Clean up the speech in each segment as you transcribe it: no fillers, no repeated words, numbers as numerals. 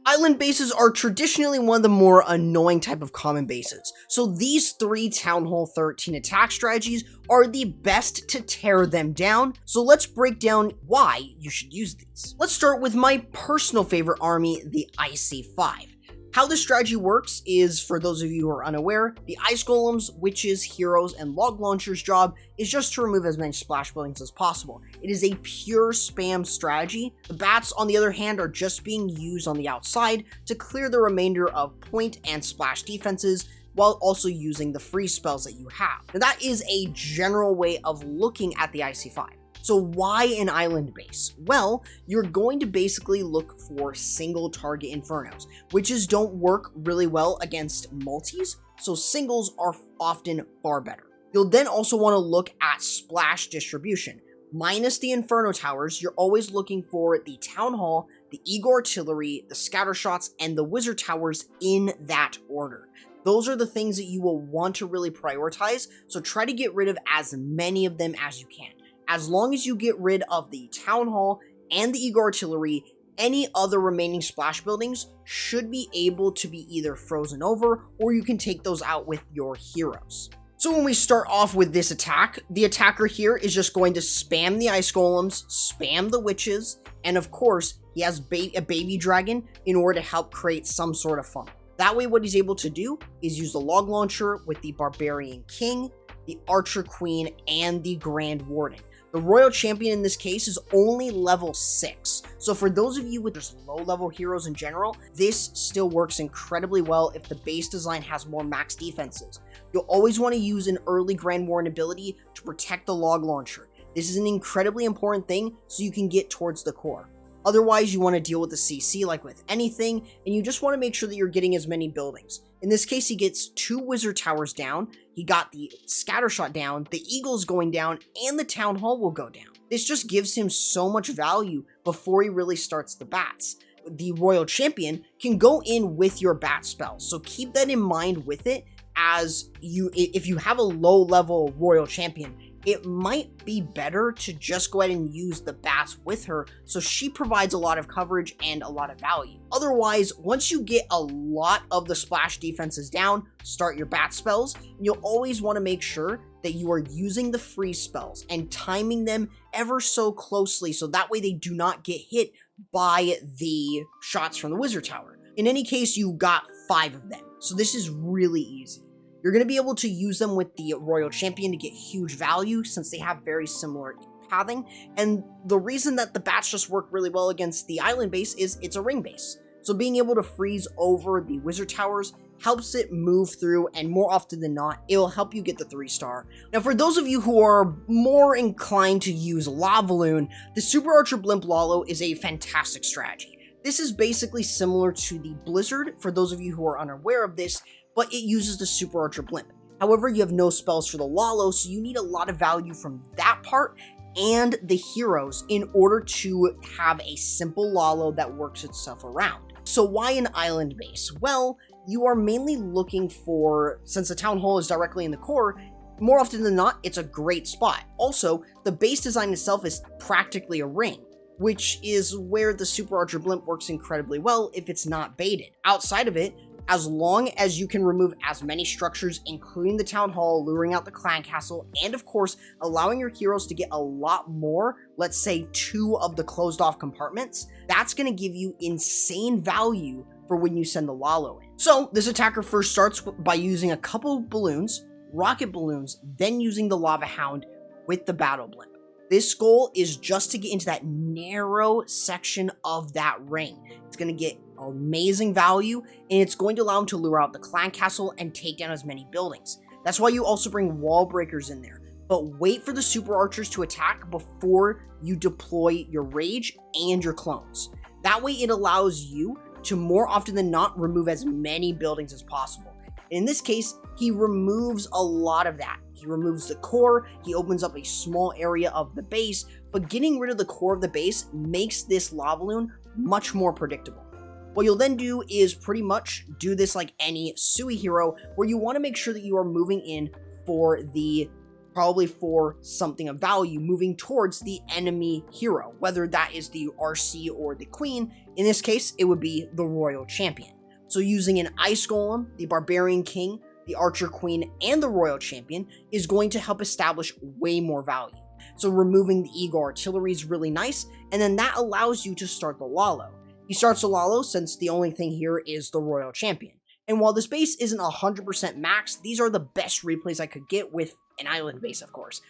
Island bases are traditionally one of the more annoying type of common bases, so these 3 Town Hall 13 attack strategies are the best to tear them down, so let's break down why you should use these. Let's start with my personal favorite army, the IC5. How this strategy works is, for those of you who are unaware, the Ice Golems, Witches, Heroes, and Log Launchers' job is just to remove as many splash buildings as possible. It is a pure spam strategy. The Bats, on the other hand, are just being used on the outside to clear the remainder of point and splash defenses, while also using the free spells that you have. Now that is a general way of looking at the IC5. So why an island base? Well, you're going to basically look for single target infernos. Witches don't work really well against multis, so singles are often far better. You'll then also want to look at splash distribution. Minus the Inferno Towers, you're always looking for the Town Hall, the Eagle Artillery, the Scatter Shots, and the Wizard Towers in that order. Those are the things that you will want to really prioritize, so try to get rid of as many of them as you can. As long as you get rid of the Town Hall and the Eagle Artillery, any other remaining splash buildings should be able to be either frozen over, or you can take those out with your heroes. So when we start off with this attack, the attacker here is just going to spam the Ice Golems, spam the Witches, and of course, he has a baby dragon in order to help create some sort of funnel. That way, what he's able to do is use the Log Launcher with the Barbarian King, the Archer Queen, and the Grand Warden. The Royal Champion in this case is only level 6, so for those of you with just low-level heroes in general, this still works incredibly well if the base design has more max defenses. You'll always want to use an early Grand Warden ability to protect the Log Launcher. This is an incredibly important thing so you can get towards the core. Otherwise, you want to deal with the CC like with anything, and you just want to make sure that you're getting as many buildings. In this case, he gets 2 Wizard Towers down, he got the Scatter Shot down, the Eagle's going down, and the Town Hall will go down. This just gives him so much value before he really starts the bats. The Royal Champion can go in with your bat spells, so keep that in mind with it, as if you have a low-level Royal Champion, it might be better to just go ahead and use the bats with her, so she provides a lot of coverage and a lot of value. Otherwise, once you get a lot of the splash defenses down, start your bat spells. You'll always want to make sure that you are using the free spells and timing them ever so closely, so that way they do not get hit by the shots from the Wizard Tower. In any case, you got 5 of them, so this is really easy. You're going to be able to use them with the Royal Champion to get huge value since they have very similar pathing, and the reason that the bats just work really well against the island base is it's a ring base. So being able to freeze over the Wizard Towers helps it move through, and more often than not, it will help you get the 3-star. Now, for those of you who are more inclined to use Lavaloon, the Super Archer Blimp Lalo is a fantastic strategy. This is basically similar to the Blizzard, for those of you who are unaware of this, but it uses the Super Archer Blimp. However, you have no spells for the Lalo, so you need a lot of value from that part and the heroes in order to have a simple Lalo that works itself around. So why an island base? Well, you are mainly looking for, since the Town Hall is directly in the core, more often than not, it's a great spot. Also, the base design itself is practically a ring, which is where the Super Archer Blimp works incredibly well if it's not baited. Outside of it, as long as you can remove as many structures, including the Town Hall, luring out the Clan Castle, and of course, allowing your heroes to get a lot more, let's say 2 of the closed off compartments, that's going to give you insane value for when you send the Lalo in. So, this attacker first starts by using a couple balloons, rocket balloons, then using the Lava Hound with the Battle Blimp. This goal is just to get into that narrow section of that ring. It's going to get amazing value, and it's going to allow him to lure out the Clan Castle and take down as many buildings. That's why you also bring wall breakers in there, but wait for the Super Archers to attack before you deploy your Rage and your clones. That way it allows you to more often than not remove as many buildings as possible. In this case, he removes a lot of that. He removes the core, he opens up a small area of the base, but getting rid of the core of the base makes this Lavaloon much more predictable. What you'll then do is pretty much do this like any Sui hero, where you want to make sure that you are moving in for the probably for something of value moving towards the enemy hero, whether that is the RC or the Queen. In this case, it would be the Royal Champion. So using an Ice Golem, the Barbarian King, the Archer Queen, and the Royal Champion is going to help establish way more value. So removing the Eagle Artillery is really nice, and then that allows you to start the Lalo. He starts the Lalo since the only thing here is the Royal Champion. And while this base isn't 100% max, these are the best replays I could get with an island base, of course,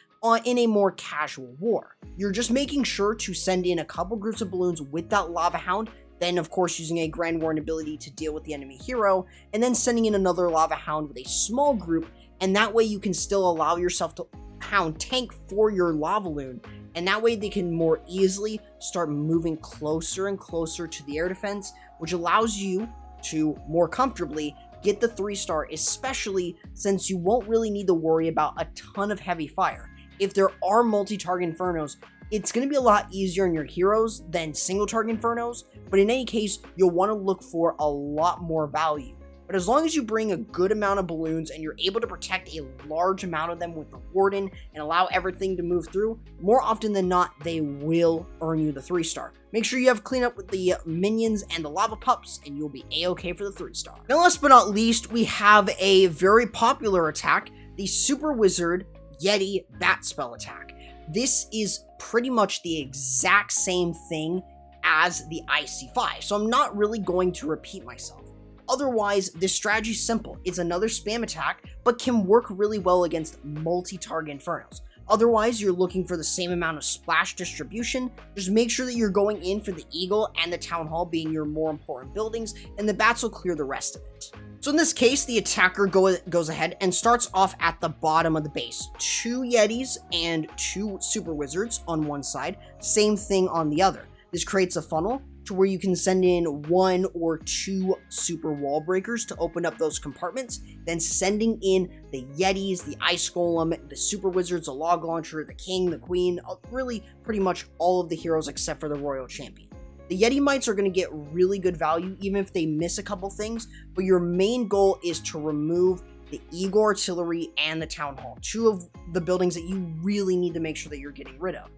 in a more casual war. You're just making sure to send in a couple groups of balloons with that Lava Hound, then of course using a Grand Warden ability to deal with the enemy hero, and then sending in another Lava Hound with a small group, and that way you can still allow yourself to Hound tank for your Lava Loon, and that way they can more easily start moving closer and closer to the air defense, which allows you to more comfortably get the 3-star, especially since you won't really need to worry about a ton of heavy fire. If there are multi-target Infernos, it's going to be a lot easier on your heroes than single-target Infernos, but in any case, you'll want to look for a lot more value. But as long as you bring a good amount of balloons and you're able to protect a large amount of them with the Warden and allow everything to move through, more often than not, they will earn you the 3-star. Make sure you have cleanup with the minions and the lava pups, and you'll be a-okay for the 3-star. Now, last but not least, we have a very popular attack, the Super Wizard Yeti Bat Spell attack. This is pretty much the exact same thing as the IC5, so I'm not really going to repeat myself. Otherwise, this strategy is simple. It's another spam attack, but can work really well against multi-target Infernos. Otherwise, you're looking for the same amount of splash distribution. Just make sure that you're going in for the Eagle and the Town Hall being your more important buildings, and the bats will clear the rest of it. So in this case, the attacker goes ahead and starts off at the bottom of the base. 2 Yetis and 2 Super Wizards on one side, same thing on the other. This creates a funnel to where you can send in 1 or 2 super wall breakers to open up those compartments, then sending in the Yetis, the Ice Golem, the Super Wizards, the Log Launcher, the King, the Queen, really pretty much all of the heroes except for the Royal Champion. The Yeti Mites are going to get really good value even if they miss a couple things, but your main goal is to remove the Eagle Artillery and the Town Hall, 2 of the buildings that you really need to make sure that you're getting rid of.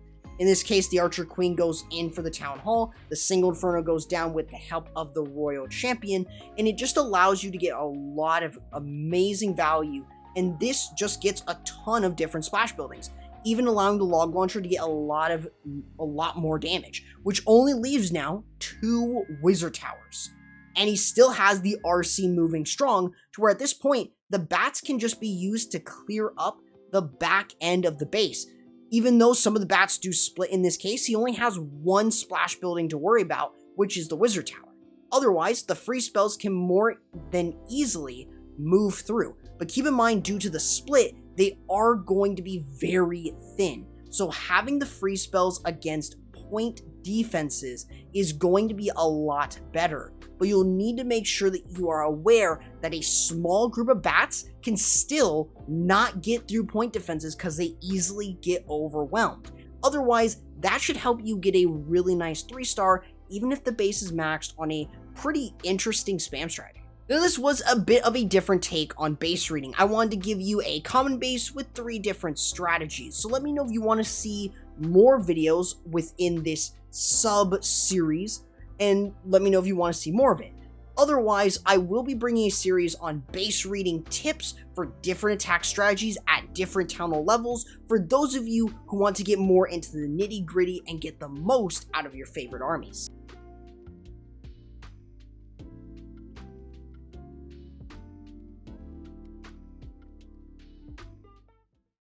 In this case, the Archer Queen goes in for the Town Hall, the single Inferno goes down with the help of the Royal Champion, and it just allows you to get a lot of amazing value, and this just gets a ton of different splash buildings, even allowing the Log Launcher to get a lot more damage, which only leaves now 2 Wizard Towers. And he still has the RC moving strong, to where at this point, the bats can just be used to clear up the back end of the base. Even though some of the bats do split in this case, he only has 1 splash building to worry about, which is the Wizard Tower. Otherwise, the free spells can more than easily move through. But keep in mind, due to the split, they are going to be very thin. So having the free spells against point defenses is going to be a lot better. But you'll need to make sure that you are aware that a small group of bats can still not get through point defenses because they easily get overwhelmed. Otherwise, that should help you get a really nice 3-star, even if the base is maxed on a pretty interesting spam strategy. Now, this was a bit of a different take on base reading. I wanted to give you a common base with 3 different strategies. So let me know if you want to see more videos within this sub-series, and let me know if you want to see more of it. Otherwise, I will be bringing a series on base reading tips for different attack strategies at different town hall levels for those of you who want to get more into the nitty-gritty and get the most out of your favorite armies.